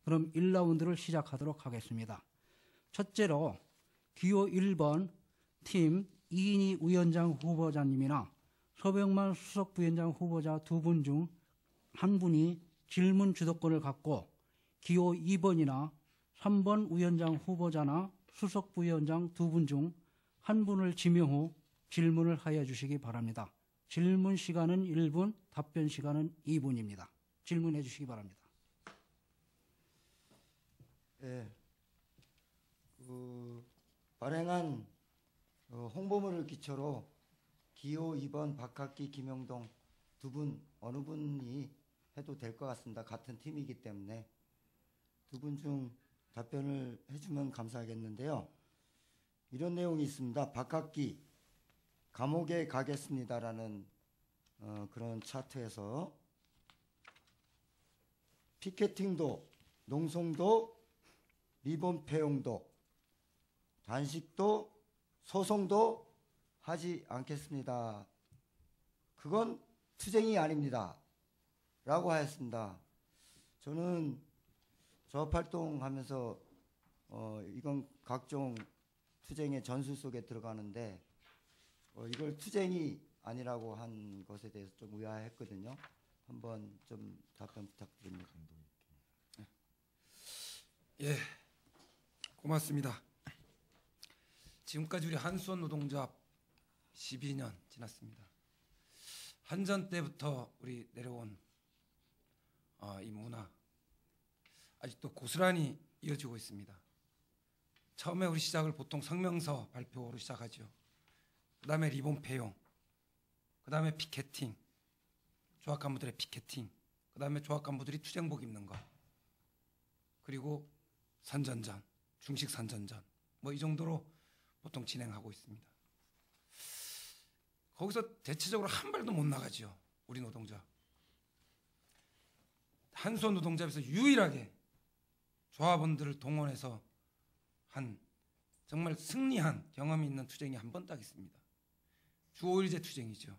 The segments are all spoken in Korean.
그럼 1라운드를 시작하도록 하겠습니다. 첫째로 기호 1번 팀 이인희 위원장 후보자님이나 서병만 수석부위원장 후보자 두 분 중 한 분이 질문 주도권을 갖고 기호 2번이나 3번 위원장 후보자나 수석부위원장 두 분 중 한 분을 지명 후 질문을 하여 주시기 바랍니다. 질문 시간은 1분, 답변 시간은 2분입니다. 질문해 주시기 바랍니다. 네, 발행한 홍보물을 기초로 기호 2번 박학기, 김영동 두 분 어느 분이 해도 될 것 같습니다. 같은 팀이기 때문에 두 분 중 답변을 해주면 감사하겠는데요. 이런 내용이 있습니다. 박학기, 감옥에 가겠습니다라는 그런 차트에서 피켓팅도, 농성도, 리본 폐용도, 단식도, 소송도 하지 않겠습니다. 그건 투쟁이 아닙니다. 라고 하였습니다. 저는 조합활동하면서 이건 각종 투쟁의 전술 속에 들어가는데 이걸 투쟁이 아니라고 한 것에 대해서 좀 의아했거든요. 한번 좀 답변 부탁드립니다. 예, 고맙습니다. 지금까지 우리 한수원 노동조합 12년 지났습니다. 한전 때부터 우리 내려온 이 문화 아직도 고스란히 이어지고 있습니다. 처음에 우리 시작을 보통 성명서 발표로 시작하죠. 그 다음에 리본 폐용, 그 다음에 피켓팅, 조합 간부들의 피켓팅, 그 다음에 조합 간부들이 투쟁복 입는 것, 그리고 선전전, 중식 선전전, 뭐 이 정도로 보통 진행하고 있습니다. 거기서 대체적으로 한 발도 못 나가죠. 우리 노동자. 한수원 노동조합에서 유일하게 조합원들을 동원해서 한 정말 승리한 경험이 있는 투쟁이 한 번 딱 있습니다. 주 5일제 투쟁이죠.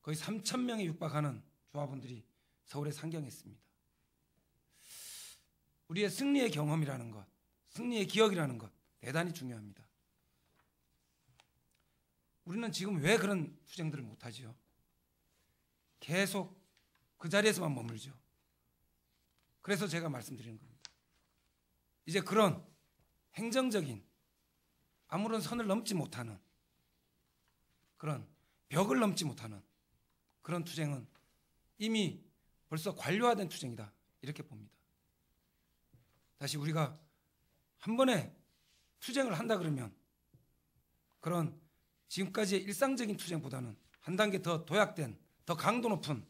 거의 3,000명에 육박하는 조합원들이 서울에 상경했습니다. 우리의 승리의 경험이라는 것, 승리의 기억이라는 것 대단히 중요합니다. 우리는 지금 왜 그런 투쟁들을 못하지요? 계속 그 자리에서만 머물죠. 그래서 제가 말씀드리는 겁니다. 이제 그런 행정적인 아무런 선을 넘지 못하는 그런 벽을 넘지 못하는 그런 투쟁은 이미 벌써 관료화된 투쟁이다 이렇게 봅니다. 다시 우리가 한 번에 투쟁을 한다 그러면 그런 지금까지의 일상적인 투쟁보다는 한 단계 더 도약된 더 강도 높은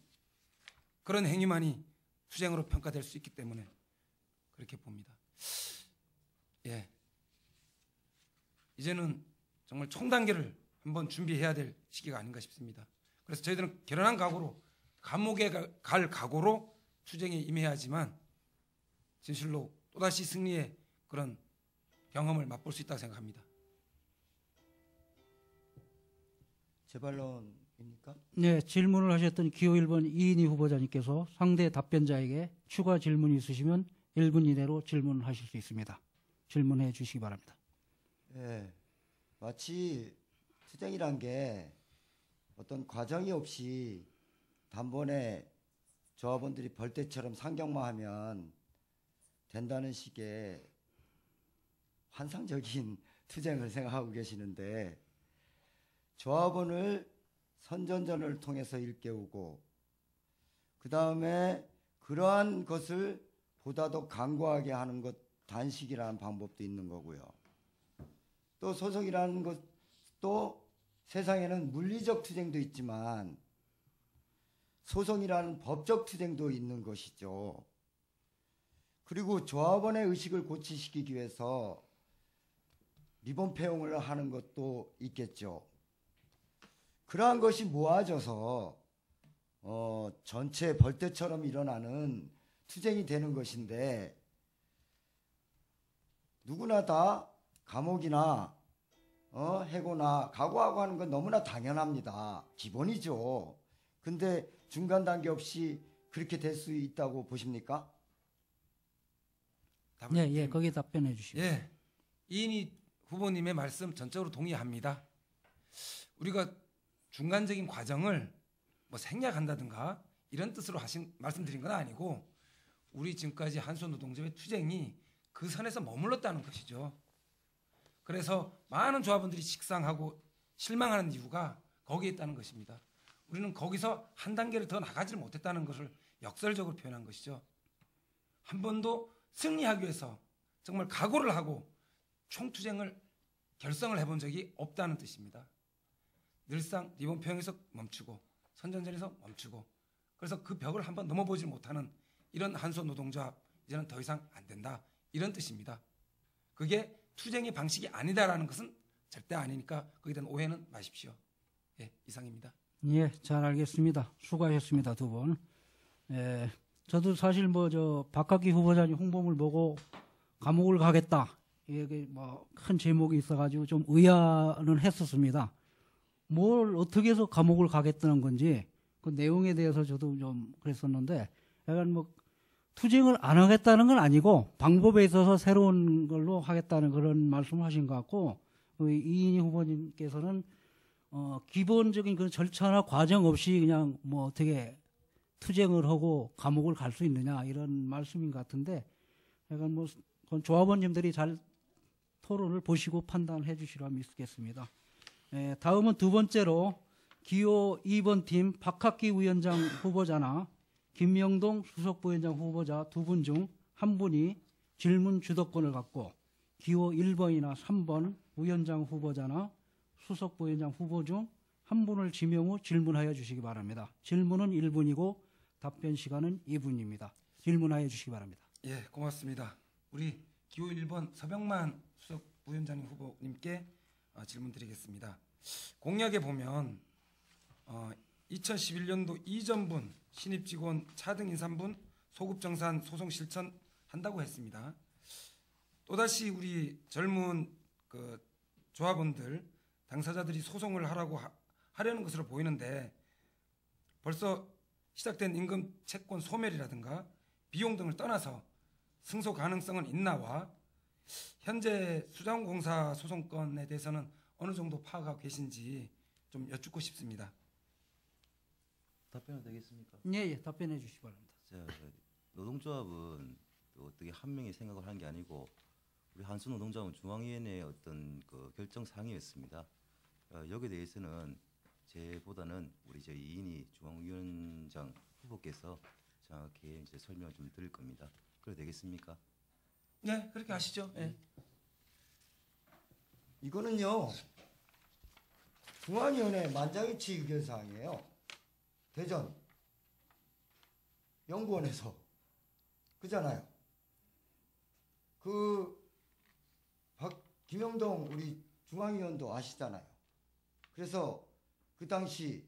그런 행위만이 투쟁으로 평가될 수 있기 때문에 그렇게 봅니다. 예, 이제는 정말 총단계를 한번 준비해야 될 시기가 아닌가 싶습니다. 그래서 저희들은 결연한 각오로 감옥에 갈 각오로 투쟁에 임해야 하지만 진실로 또다시 승리의 그런 경험을 맛볼 수 있다고 생각합니다. 재발론입니까? 네, 질문을 하셨던 기호 1번 이인희 후보자님께서 상대 답변자에게 추가 질문이 있으시면 1분 이내로 질문을 하실 수 있습니다. 질문해 주시기 바랍니다. 네, 마치 투쟁이란 게 어떤 과정이 없이 단번에 조합원들이 벌떼처럼 상경만 하면 된다는 식의 환상적인 투쟁을 생각하고 계시는데 조합원을 선전전을 통해서 일깨우고 그 다음에 그러한 것을 보다 더 강고하게 하는 것 단식이라는 방법도 있는 거고요. 또 소송이라는 것도 세상에는 물리적 투쟁도 있지만 소송이라는 법적 투쟁도 있는 것이죠. 그리고 조합원의 의식을 고취시키기 위해서 리본 폐용을 하는 것도 있겠죠. 그러한 것이 모아져서 전체 벌떼처럼 일어나는 투쟁이 되는 것인데 누구나 다 감옥이나 해고나 각오하고 하는 건 너무나 당연합니다. 기본이죠. 근데 중간 단계 없이 그렇게 될 수 있다고 보십니까? 답을 예, 예, 거기에 답변해 주시고. 예, 이인희 후보님의 말씀 전적으로 동의합니다. 우리가 중간적인 과정을 뭐 생략한다든가 이런 뜻으로 말씀드린 건 아니고 우리 지금까지 한수노동조합의 투쟁이 그 선에서 머물렀다는 것이죠. 그래서 많은 조합원들이 식상하고 실망하는 이유가 거기에 있다는 것입니다. 우리는 거기서 한 단계를 더 나가지를 못했다는 것을 역설적으로 표현한 것이죠. 한 번도 승리하기 위해서 정말 각오를 하고 총투쟁을 결성을 해본 적이 없다는 뜻입니다. 늘상 리본평에서 멈추고 선전전에서 멈추고 그래서 그 벽을 한번 넘어보지 못하는 이런 한수노동조합 이제는 더 이상 안 된다 이런 뜻입니다. 그게 투쟁의 방식이 아니다라는 것은 절대 아니니까 거기에 대한 오해는 마십시오. 예, 이상입니다. 예, 잘 알겠습니다. 수고하셨습니다, 두 분. 예, 저도 사실 박학기 후보자님 홍보물 보고 감옥을 가겠다. 이게 큰 제목이 있어가지고 좀 의아는 했었습니다. 뭘 어떻게 해서 감옥을 가겠다는 건지 그 내용에 대해서 저도 좀 그랬었는데 약간 투쟁을 안 하겠다는 건 아니고 방법에 있어서 새로운 걸로 하겠다는 그런 말씀을 하신 것 같고 이인희 후보님께서는 기본적인 그 절차나 과정 없이 그냥 어떻게 투쟁을 하고 감옥을 갈 수 있느냐 이런 말씀인 것 같은데 약간 그건 조합원님들이 잘 토론을 보시고 판단해 주시라면 있겠습니다. 다음은 두 번째로 기호 2번 팀 박학기 위원장 후보자나 김영동 수석부위원장 후보자 두 분 중 한 분이 질문 주도권을 갖고 기호 1번이나 3번 위원장 후보자나 수석부위원장 후보 중 한 분을 지명 후 질문하여 주시기 바랍니다. 질문은 1분이고 답변 시간은 2분입니다. 질문하여 주시기 바랍니다. 예, 고맙습니다. 우리 기호 1번 서병만 수석부위원장님 후보님께 질문 드리겠습니다. 공약에 보면 2011년도 이전분 신입직원 차등 인사분 소급정산 소송 실천한다고 했습니다. 또다시 우리 젊은 조합원들 당사자들이 소송을 하려는 것으로 보이는데 벌써 시작된 임금 채권 소멸이라든가 비용 등을 떠나서 승소 가능성은 있나와 현재 수자원공사 소송건에 대해서는 어느 정도 파악하고 계신지 좀 여쭙고 싶습니다. 답변도 되겠습니까? 예, 답변해 주시기 바랍니다. 자, 노동조합은 또 어떻게 한 명이 생각을 하는 게 아니고 우리 한수노동조합은 중앙위원회의 어떤 결정 사항이었습니다. 여기에 대해서는 제보다는 우리 이인희 중앙위원장 후보께서 정확히 이제 설명을 좀 드릴 겁니다. 그래도 되겠습니까? 네, 그렇게 하시죠. 예. 이거는요 중앙위원회 만장일치 의견 사항이에요. 대전 연구원에서 그잖아요. 김영동 우리 중앙위원도 아시잖아요. 그래서 그 당시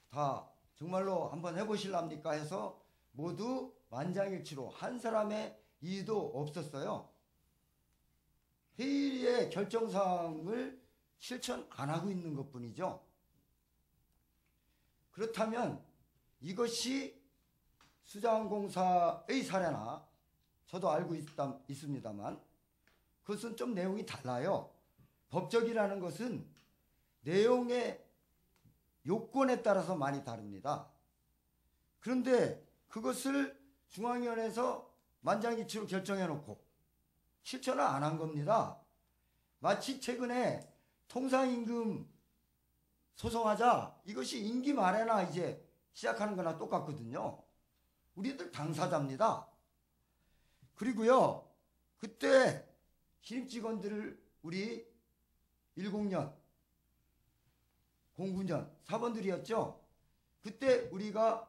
다 정말로 한번 해보실랍니까 해서 모두 만장일치로 한 사람의 이의도 없었어요. 회의의 결정사항을 실천 안 하고 있는 것뿐이죠. 그렇다면 이것이 수자원공사의 사례나 저도 알고 있습니다만 그것은 좀 내용이 달라요. 법적이라는 것은 내용의 요건에 따라서 많이 다릅니다. 그런데 그것을 중앙위원회에서 만장일치로 결정해놓고 실천을 안 한 겁니다. 마치 최근에 통상임금 소송하자 이것이 임기 말에나 이제 시작하는 거나 똑같거든요. 우리들 당사자입니다. 그리고요 그때 신입직원들을 우리 10년 09년 사번들이었죠. 그때 우리가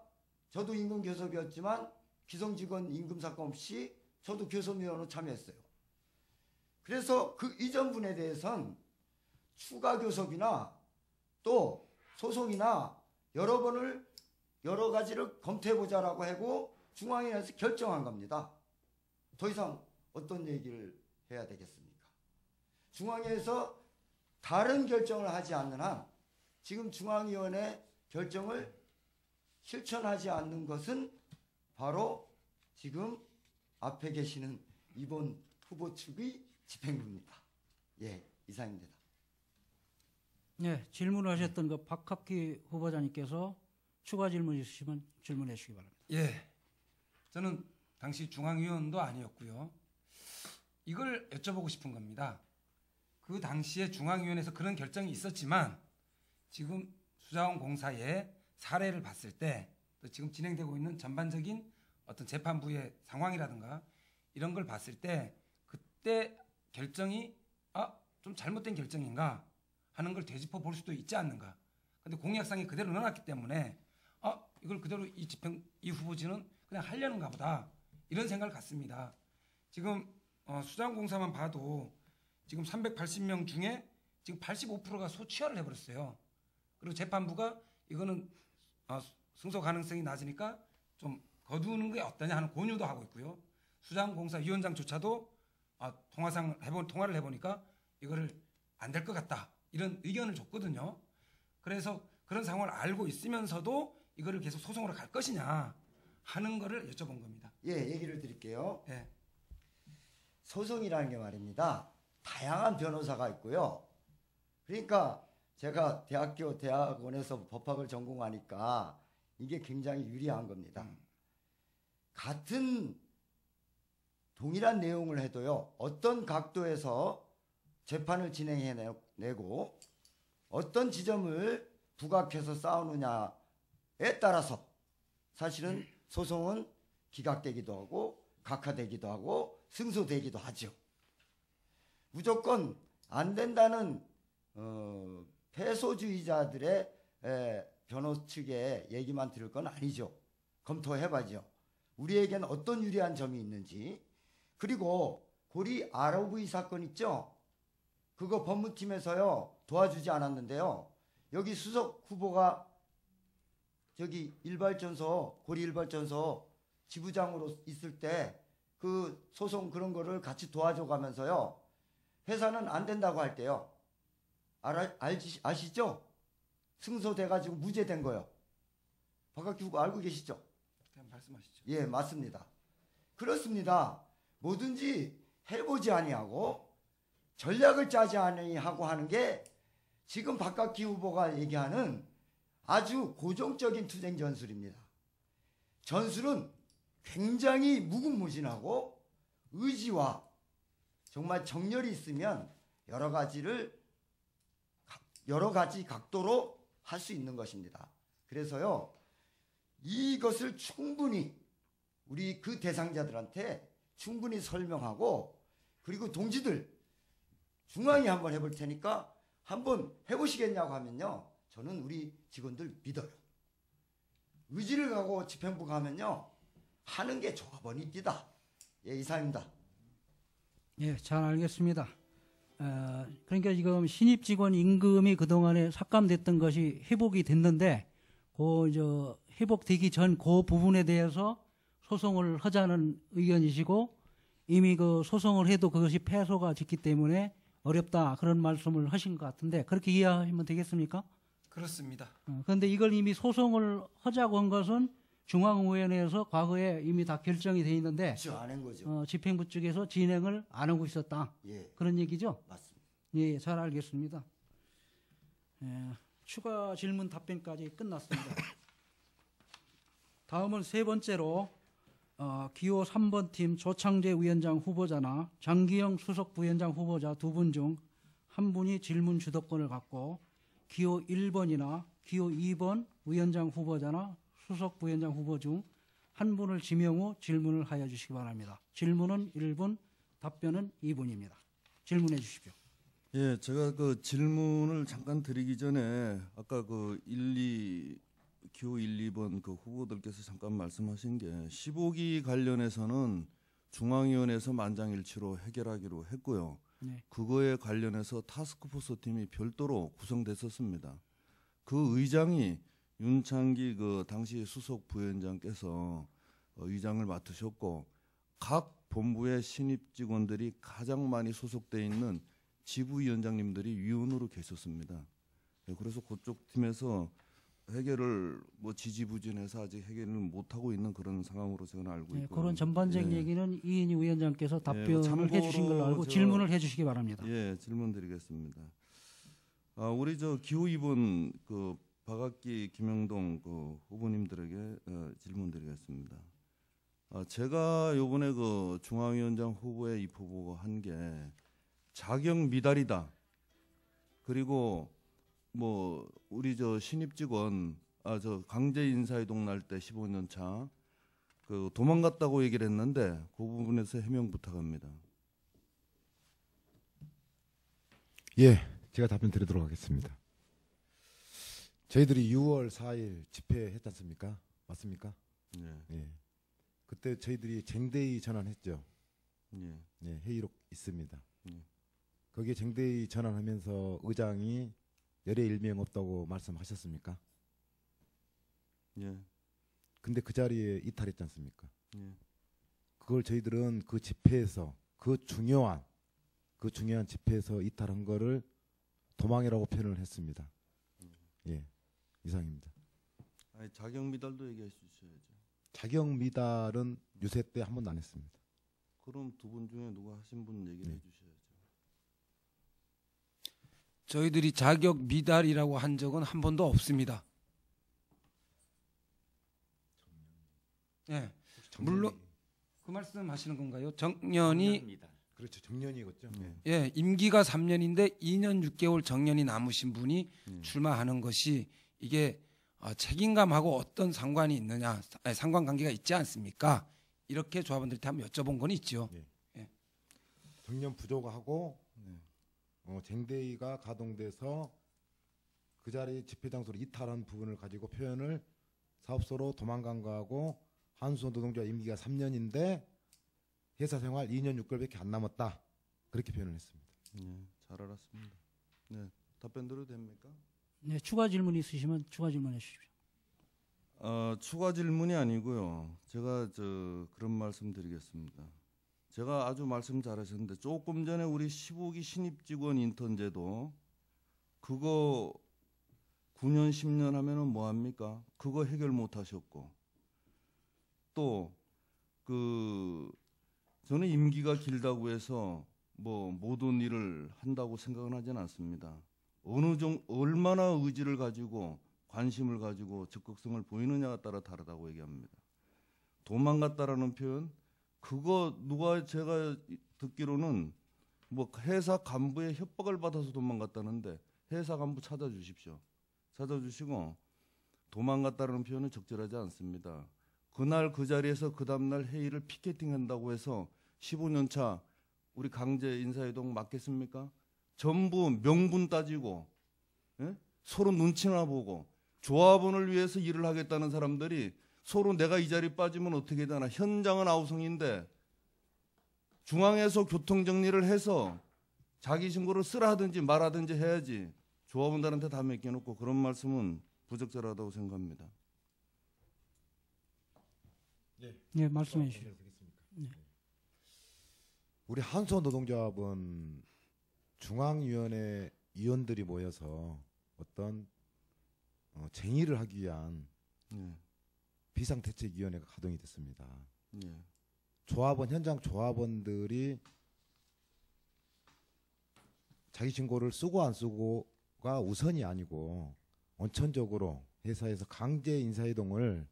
저도 임금교섭이었지만 기성직원 임금사건 없이 저도 교섭위원으로 참여했어요. 그래서 그 이전분에 대해서는 추가 교섭이나 또 소송이나 여러 가지를 검토해보자라고 하고 중앙위원회에서 결정한 겁니다. 더 이상 어떤 얘기를 해야 되겠습니까? 중앙위에서 다른 결정을 하지 않는 한 지금 중앙위원회 결정을 실천하지 않는 것은 바로 지금 앞에 계시는 2번 후보 측의 집행부입니다. 예, 이상입니다. 네, 질문을 하셨던 그 박학기 후보자님께서 추가 질문 있으시면 질문해 주시기 바랍니다. 예, 저는 당시 중앙위원도 아니었고요. 이걸 여쭤보고 싶은 겁니다. 그 당시에 중앙위원회에서 그런 결정이 있었지만 지금 수자원공사의 사례를 봤을 때 또 지금 진행되고 있는 전반적인 어떤 재판부의 상황이라든가 이런 걸 봤을 때 그때 결정이 좀 잘못된 결정인가 하는 걸 되짚어 볼 수도 있지 않는가. 근데 공약상에 그대로 넣어놨기 때문에 이걸 그대로 이 후보지는 그냥 하려는가 보다 이런 생각을 갖습니다. 지금 수자원공사만 봐도 지금 380명 중에 지금 85%가 소취하를 해버렸어요. 그리고 재판부가 이거는 승소 가능성이 낮으니까 좀 거두는 게 어떠냐 하는 권유도 하고 있고요. 수자원공사 위원장조차도 통화를 해보니까 이거를 안 될 것 같다 이런 의견을 줬거든요. 그래서 그런 상황을 알고 있으면서도 이거를 계속 소송으로 갈 것이냐 하는 거를 여쭤본 겁니다. 예, 얘기를 드릴게요. 예. 소송이라는 게 말입니다. 다양한 변호사가 있고요. 그러니까 제가 대학원에서 법학을 전공하니까 이게 굉장히 유리한 겁니다. 같은 동일한 내용을 해도요. 어떤 각도에서 재판을 진행해내고 어떤 지점을 부각해서 싸우느냐에 따라서 사실은 소송은 기각되기도 하고 각하되기도 하고 승소되기도 하죠. 무조건 안 된다는 패소주의자들의 변호 측의 얘기만 들을 건 아니죠. 검토해봐죠. 우리에게는 어떤 유리한 점이 있는지. 그리고 고리 ROV 사건 있죠. 그거 법무팀에서요 도와주지 않았는데요. 여기 수석 후보가 저기 고리 일발전소 지부장으로 있을 때 그 소송 그런 거를 같이 도와줘 가면서요. 회사는 안 된다고 할 때요. 아시죠? 승소돼가지고 무죄된 거요. 박학기 후보 알고 계시죠? 그냥 말씀하시죠. 예, 맞습니다. 그렇습니다. 뭐든지 해보지 아니하고 전략을 짜지 아니하고 하는 게 지금 박학기 후보가 얘기하는 아주 고정적인 투쟁 전술입니다. 전술은 굉장히 무궁무진하고 의지와 정말 정열이 있으면 여러 가지 각도로 할 수 있는 것입니다. 그래서요, 이것을 충분히 우리 그 대상자들한테 충분히 설명하고 그리고 동지들 중앙이 한번 해볼 테니까 한번 해보시겠냐고 하면요. 저는 우리 직원들 믿어요. 의지를 가고 집행부가 하면요. 하는 게 조합원입니다. 예, 이상입니다. 예, 잘 알겠습니다. 그러니까 지금 신입 직원 임금이 그동안에 삭감됐던 것이 회복이 됐는데 회복되기 전 그 부분에 대해서 소송을 하자는 의견이시고 이미 그 소송을 해도 그것이 패소가 됐기 때문에 어렵다 그런 말씀을 하신 것 같은데 그렇게 이해하면 되겠습니까? 그렇습니다. 그런데 이걸 이미 소송을 하자고 한 것은 중앙위원회에서 과거에 이미 다 결정이 돼 있는데 그렇죠. 안 한 거죠. 집행부 쪽에서 진행을 안 하고 있었다. 예, 그런 얘기죠? 맞습니다. 예, 잘 알겠습니다. 추가 질문 답변까지 끝났습니다. 다음은 세 번째로 기호 3번 팀 조창재 위원장 후보자나 장기영 수석 부위원장 후보자 두 분 중 한 분이 질문 주도권을 갖고 기호 1번이나 기호 2번 위원장 후보자나 수석 부위원장 후보 중 한 분을 지명 후 질문을 하여 주시기 바랍니다. 질문은 1분, 답변은 2분입니다. 질문해 주십시오. 예, 제가 그 질문을 잠깐 드리기 전에 아까 그 기호 1, 2번 그 후보들께서 잠깐 말씀하신 게 15기 관련해서는 중앙위원회에서 만장일치로 해결하기로 했고요. 네. 그거에 관련해서 타스크포스 팀이 별도로 구성됐었습니다. 그 의장이 윤창기 그 당시 수석 부위원장께서 의장을 맡으셨고 각 본부의 신입 직원들이 가장 많이 소속돼 있는 지부위원장님들이 위원으로 계셨습니다. 네, 그래서 그쪽 팀에서 해결을 뭐 지지부진해서 아직 해결을 못 하고 있는 그런 상황으로 저는 알고 네, 있고. 그런 전반적인 예. 얘기는 이인희 위원장께서 답변을 참고로 해주신 걸로 알고 저- 질문을 해주시기 바랍니다. 예, 질문드리겠습니다. 우리 저 기호 2번 그 박학기, 김영동 그 후보님들에게 질문드리겠습니다. 제가 요번에 그 중앙위원장 후보에 입후보한 게 자격 미달이다. 그리고 뭐 우리 저 신입 직원 저 강제 인사이동 날 때 15년 차 그 도망갔다고 얘기를 했는데 그 부분에서 해명 부탁합니다. 예, 제가 답변 드리도록 하겠습니다. 저희들이 6월 4일 집회했지 않습니까? 맞습니까? 예, 예. 그때 저희들이 쟁대위 전환했죠. 예, 예, 회의록 있습니다. 예. 거기에 쟁대위 전환하면서 의장이 열애 일명 없다고 말씀하셨습니까? 예, 근데 그 자리에 이탈했지 않습니까? 예. 그걸 저희들은 그 집회에서 그 중요한 집회에서 이탈한 거를 도망이라고 표현을 했습니다. 예, 이상입니다. 아니, 자격 미달도 얘기해 주셔야죠. 자격 미달은 유세 때 한 번도 안 했습니다. 그럼 두 분 중에 누가 하신 분 얘기를 네. 해주셔야죠. 저희들이 자격 미달이라고 한 적은 한 번도 없습니다. 예, 물론 그 말씀하시는 건가요? 정년이 그렇죠. 정년이겠죠. 네. 예, 임기가 3년인데 2년 6개월 정년이 남으신 분이 출마하는 것이 이게 책임감하고 어떤 상관이 있느냐, 상관관계가 있지 않습니까? 이렇게 조합원들한테 한번 여쭤본 건 있죠. 정년 부족하고 쟁대위가 가동돼서 그 자리 집회 장소로 이탈한 부분을 가지고 표현을 사업소로 도망간 거하고 한수원 노동조합 임기가 3년인데 회사 생활 2년 6개월밖에 안 남았다. 그렇게 표현을 했습니다. 네, 잘 알았습니다. 네, 답변 드려도 됩니까? 네, 추가 질문 있으시면 추가 질문해 주십시오. 추가 질문이 아니고요. 제가 그런 말씀 드리겠습니다. 제가 아주 말씀 잘하셨는데 조금 전에 우리 15기 신입 직원 인턴 제도 그거 9년 10년 하면은 뭐 합니까? 그거 해결 못 하셨고 또 저는 임기가 길다고 해서 뭐 모든 일을 한다고 생각은 하지는 않습니다. 얼마나 의지를 가지고 관심을 가지고 적극성을 보이느냐에 따라 다르다고 얘기합니다. 도망갔다라는 표현 그거 제가 듣기로는 뭐 회사 간부의 협박을 받아서 도망갔다는데 회사 간부 찾아주십시오. 찾아주시고 도망갔다라는 표현은 적절하지 않습니다. 그날 그 자리에서 그 다음날 회의를 피켓팅한다고 해서 15년 차 우리 강제 인사이동 맞겠습니까? 전부 명분 따지고 서로 눈치나 보고 조합원을 위해서 일을 하겠다는 사람들이 서로 내가 이 자리 빠지면 어떻게 되나 현장은 아우성인데 중앙에서 교통정리를 해서 자기 신고를 쓰라 하든지 말하든지 해야지 조합원들한테 다 맡겨놓고 그런 말씀은 부적절하다고 생각합니다. 네, 말씀해 주십시오. 우리 한수원 노동조합은 중앙위원회 위원들이 모여서 어떤 쟁의를 하기 위한 비상대책위원회가 가동이 됐습니다. 현장 조합원들이 자기 신고를 쓰고 안 쓰고가 우선이 아니고 원천적으로 회사에서 강제 인사이동을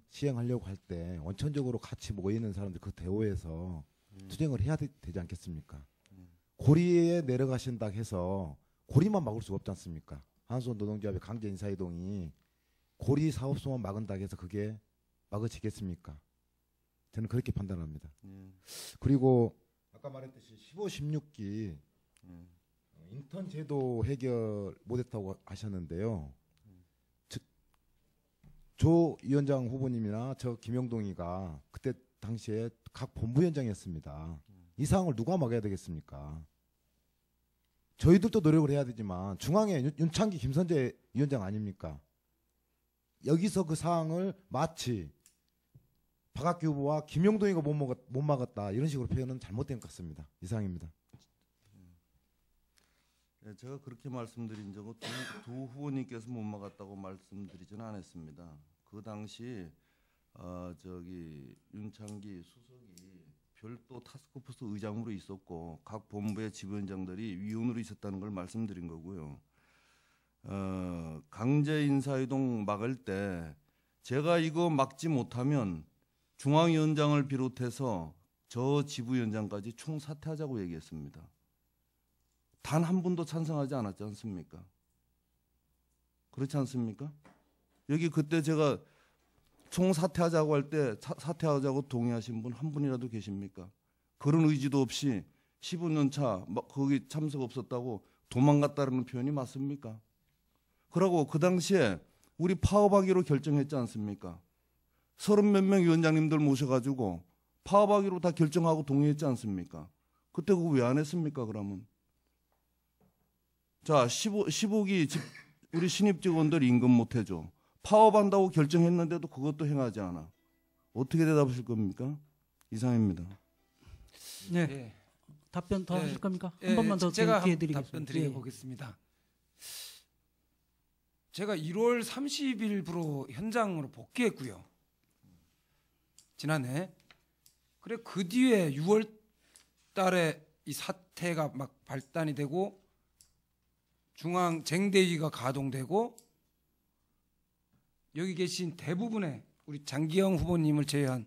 시행하려고 할 때 원천적으로 같이 모이는 사람들 그 대우에서 투쟁을 해야 되지 않겠습니까? 고리에 내려가신다 해서 고리만 막을 수가 없지 않습니까? 한수원 노동조합의 강제 인사이동이 고리 사업소만 막은다 해서 그게 막아지겠습니까? 저는 그렇게 판단합니다. 그리고 아까 말했듯이 15, 16기 인턴 제도 해결 못했다고 하셨는데요. 조 위원장 후보님이나 저 김영동이가 그때 당시에 각 본부위원장이었습니다. 이 상황을 누가 막아야 되겠습니까? 저희들도 노력을 해야 되지만 중앙에 윤창기 김선재 위원장 아닙니까? 여기서 그 상황을 마치 박학기 후보와 김영동이가 못 막았다 이런 식으로 표현은 잘못된 것 같습니다. 이상입니다. 예, 제가 그렇게 말씀드린 적은 두 후보님께서 못 막았다고 말씀드리지는 않았습니다. 그 당시 윤창기 수석이 별도 타스크포스 의장으로 있었고 각 본부의 지부위원장들이 위원으로 있었다는 걸 말씀드린 거고요. 강제 인사이동 막을 때 제가 이거 막지 못하면 중앙위원장을 비롯해서 저 지부위원장까지 총사퇴하자고 얘기했습니다. 단 한 분도 찬성하지 않았지 않습니까? 그렇지 않습니까? 여기 그때 제가 총사퇴하자고 할 때 사퇴하자고 동의하신 분 한 분이라도 계십니까? 그런 의지도 없이 15년 차 거기 참석 없었다고 도망갔다는 표현이 맞습니까? 그러고 그 당시에 우리 파업하기로 결정했지 않습니까? 30몇 명 위원장님들 모셔가지고 파업하기로 다 결정하고 동의했지 않습니까? 그때 그거 왜 안 했습니까? 그러면 자 15기 우리 신입 직원들 임금 못 해줘. 파업한다고 결정했는데도 그것도 행하지 않아. 어떻게 대답하실 겁니까? 이상입니다. 네. 예. 답변 더 예. 하실 겁니까? 한 예, 번만 더 제가 기회 답변 드리겠습니다. 드려보겠습니다. 제가 1월 30일부로 현장으로 복귀했고요. 지난해. 그래 그 뒤에 6월 달에 이 사태가 막 발단이 되고 중앙 쟁대위가 가동되고 여기 계신 대부분의 우리 장기영 후보님을 제외한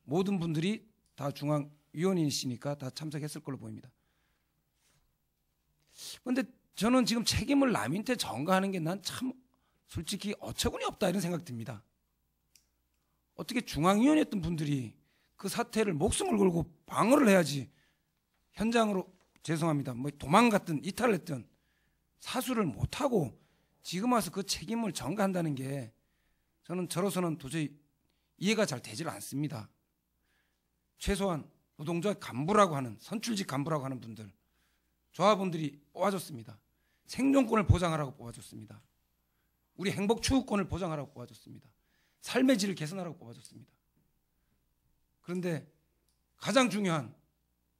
모든 분들이 다 중앙위원이시니까 다 참석했을 걸로 보입니다. 그런데 저는 지금 책임을 남한테 전가하는 게 난 참 솔직히 어처구니 없다 이런 생각이 듭니다. 어떻게 중앙위원이었던 분들이 그 사태를 목숨을 걸고 방어를 해야지 현장으로 죄송합니다. 뭐 도망갔든 이탈을 했든 사수를 못하고 지금 와서 그 책임을 전가한다는 게 저는 저로서는 도저히 이해가 잘 되질 않습니다. 최소한 노동조합 간부라고 하는 선출직 간부라고 하는 분들 조합원들이 뽑아줬습니다. 생존권을 보장하라고 뽑아줬습니다. 우리 행복 추구권을 보장하라고 뽑아줬습니다. 삶의 질을 개선하라고 뽑아줬습니다. 그런데 가장 중요한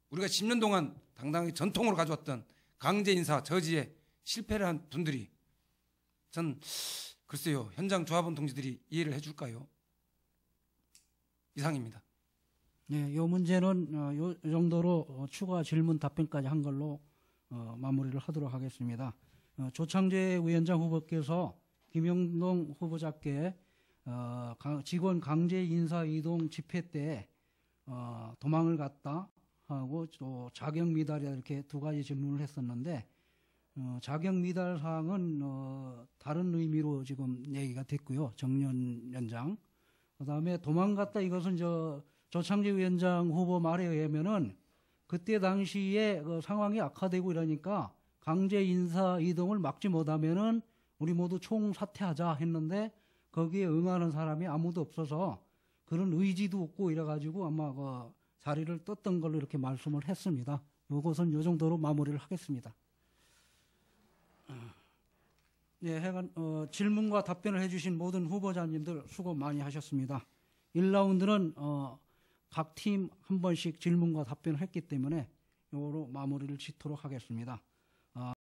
우리가 10년 동안 당당하게 전통으로 가져왔던 강제 인사 저지에 실패를 한 분들이 전 글쎄요 현장 조합원 동지들이 이해를 해줄까요? 이상입니다. 네, 이 문제는 요 정도로 추가 질문 답변까지 한 걸로 마무리를 하도록 하겠습니다. 조창재 위원장 후보께서 김영동 후보자께 직원 강제 인사 이동 집회 때 도망을 갔다 하고 또 자격 미달이다 이렇게 두 가지 질문을 했었는데 자격 미달 사항은 다른 의미로 지금 얘기가 됐고요. 정년 연장. 그다음에 도망갔다 이것은 조창재 위원장 후보 말에 의하면은 그때 당시에 그 상황이 악화되고 이러니까 강제 인사 이동을 막지 못하면은 우리 모두 총사퇴하자 했는데 거기에 응하는 사람이 아무도 없어서 그런 의지도 없고 이래가지고 아마 그 자리를 떴던 걸로 이렇게 말씀을 했습니다. 이것은 이 정도로 마무리를 하겠습니다. 네, 하여간 질문과 답변을 해주신 모든 후보자님들 수고 많이 하셨습니다. 1라운드는 각 팀 한 번씩 질문과 답변을 했기 때문에 이거로 마무리를 짓도록 하겠습니다.